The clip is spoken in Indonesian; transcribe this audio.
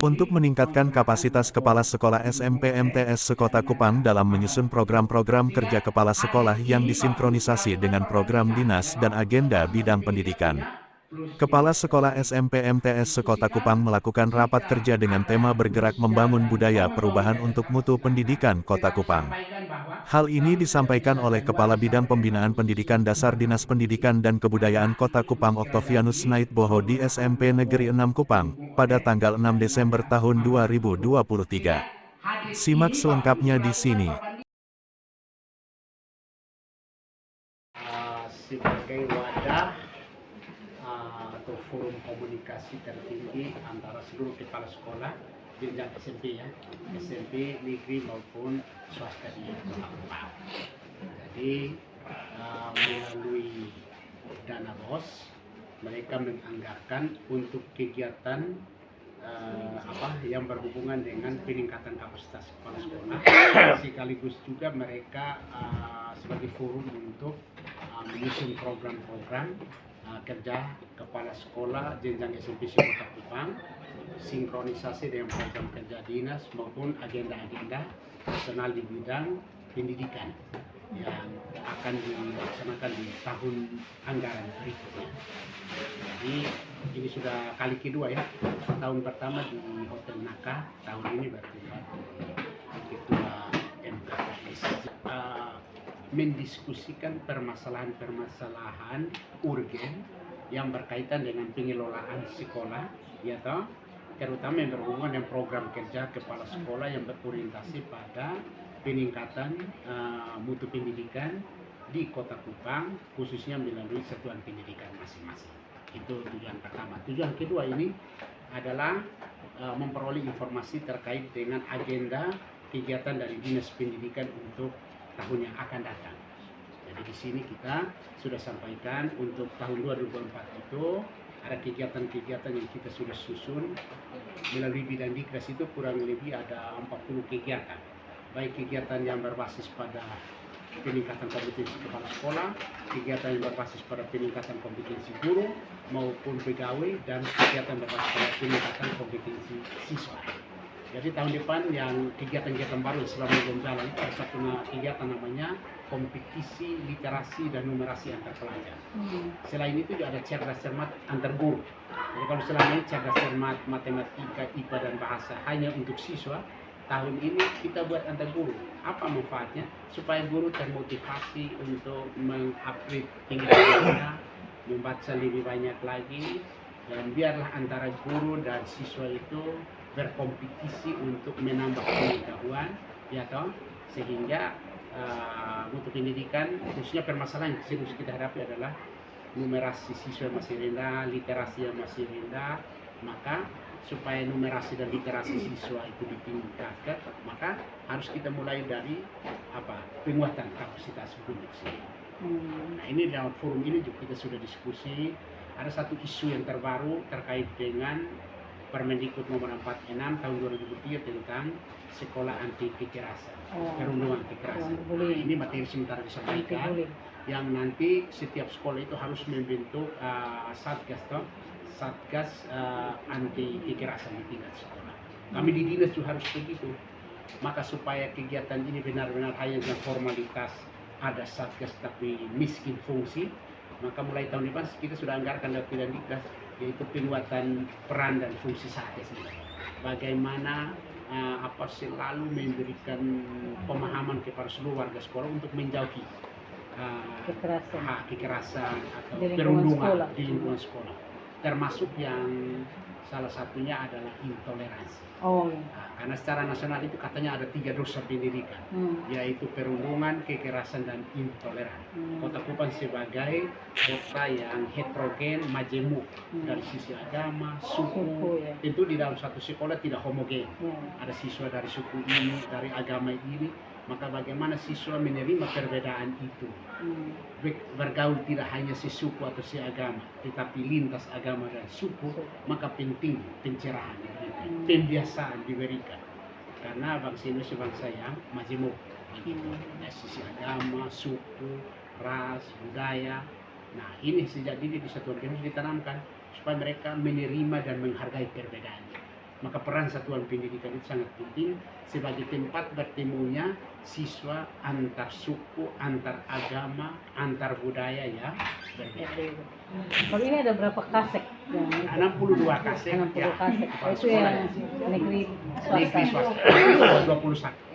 Untuk meningkatkan kapasitas kepala sekolah SMP MTS sekota Kupang dalam menyusun program-program kerja kepala sekolah yang disinkronisasi dengan program dinas dan agenda bidang pendidikan. Kepala Sekolah SMP MTS Sekota Kupang melakukan rapat kerja dengan tema bergerak membangun budaya perubahan untuk mutu pendidikan Kota Kupang. Hal ini disampaikan oleh Kepala Bidang Pembinaan Pendidikan Dasar Dinas Pendidikan dan Kebudayaan Kota Kupang Oktavianus Naitboho di SMP Negeri 6 Kupang, pada tanggal 6 Desember tahun 2023. Simak selengkapnya di sini. Sebagai wadah atau forum komunikasi tertinggi antara seluruh kepala sekolah jenjang SMP SMP negeri maupun swasta di Kota Kupang. Jadi melalui dana BOS mereka menganggarkan untuk kegiatan yang berhubungan dengan peningkatan kapasitas kepala sekolah, sekaligus juga mereka sebagai forum untuk menyusun program-program kerja kepala sekolah jenjang SMP Kota Kupang, sinkronisasi dengan program kerja dinas maupun agenda-agenda nasional di bidang pendidikan yang akan dilaksanakan di tahun anggaran berikutnya. Jadi ini sudah kali kedua ya. Tahun pertama di Hotel Naka, tahun ini berarti Ketua MKKS mendiskusikan permasalahan-permasalahan urgen yang berkaitan dengan pengelolaan sekolah, ya toh, terutama yang berhubungan dengan program kerja kepala sekolah yang berorientasi pada peningkatan mutu pendidikan di Kota Kupang, khususnya melalui satuan pendidikan masing-masing. Itu tujuan pertama. Tujuan kedua ini adalah memperoleh informasi terkait dengan agenda kegiatan dari Dinas Pendidikan untuk tahun yang akan datang. Jadi di sini kita sudah sampaikan untuk tahun 2024 itu ada kegiatan-kegiatan yang kita sudah susun melalui bidang Diknas itu kurang lebih ada 40 kegiatan. Baik kegiatan yang berbasis pada peningkatan kompetensi kepala sekolah, kegiatan yang berbasis pada peningkatan kompetensi guru maupun pegawai, dan kegiatan berbasis pada peningkatan kompetensi siswa. Jadi tahun depan yang kegiatan-kegiatan baru selama belum jalan itu ada satu kegiatan namanya kompetisi literasi dan numerasi antar pelajar. Selain itu juga ada cerdas cermat antar guru. Jadi kalau selama ini cerdas cermat matematika, IPA dan bahasa hanya untuk siswa, tahun ini kita buat antar guru. Apa manfaatnya? Supaya guru termotivasi untuk mengupgrade tinggi-tingginya, membaca lebih banyak lagi, dan biarlah antara guru dan siswa itu berkompetisi untuk menambah pengetahuan, ya toh, sehingga mutu pendidikan, khususnya permasalahan yang serius kita hadapi adalah numerasi siswa masih rendah, literasi yang masih rendah. Maka supaya numerasi dan literasi siswa itu ditingkatkan, maka harus kita mulai dari penguatan kapasitas guru sendiri. Nah, ini dalam forum ini juga kita sudah diskusi. Ada satu isu yang terbaru terkait dengan Permendikbud nomor 46 tahun 2003 tentang sekolah anti kekerasan, perundungan kekerasan. Nah, ini materi sementara disampaikan yang nanti setiap sekolah itu harus membentuk satgas anti kekerasan di tingkat sekolah. Kami di dinas juga harus begitu. Maka supaya kegiatan ini benar-benar hanya dengan formalitas ada satgas tapi miskin fungsi, maka mulai tahun depan kita sudah anggarkan dari bidang Diknas, yaitu penguatan peran dan fungsi satgas ini. Bagaimana selalu memberikan pemahaman kepada seluruh warga sekolah untuk menjauhi kekerasan atau perundungan di lingkungan sekolah, termasuk yang salah satunya adalah intoleransi. Karena secara nasional itu katanya ada 3 dosa pendidikan, yaitu perundungan, kekerasan, dan intoleran. Kota Kupang sebagai kota yang heterogen, majemuk dari sisi agama, suku. Tentu di dalam satu sekolah tidak homogen. Ada siswa dari suku ini, dari agama ini. Maka bagaimana siswa menerima perbedaan itu, bergaul tidak hanya sesuku atau seagama, tetapi lintas agama dan suku, maka penting pencerahan, pembiasaan diberikan. Karena bangsa Indonesia bangsa yang majemuk, dari sisi agama, suku, ras, budaya. Nah, ini sejak dini di satu organisasi ditanamkan supaya mereka menerima dan menghargai perbedaan. Maka peran satuan pendidikan itu sangat penting sebagai tempat bertemunya siswa antar suku, antar agama, antar budaya yang berbeda. Kalau ini ada berapa kasek? 62 kasek 60 kasek. kepala Itu sekolah yang ya. negeri Negeri swasta. swasta 21.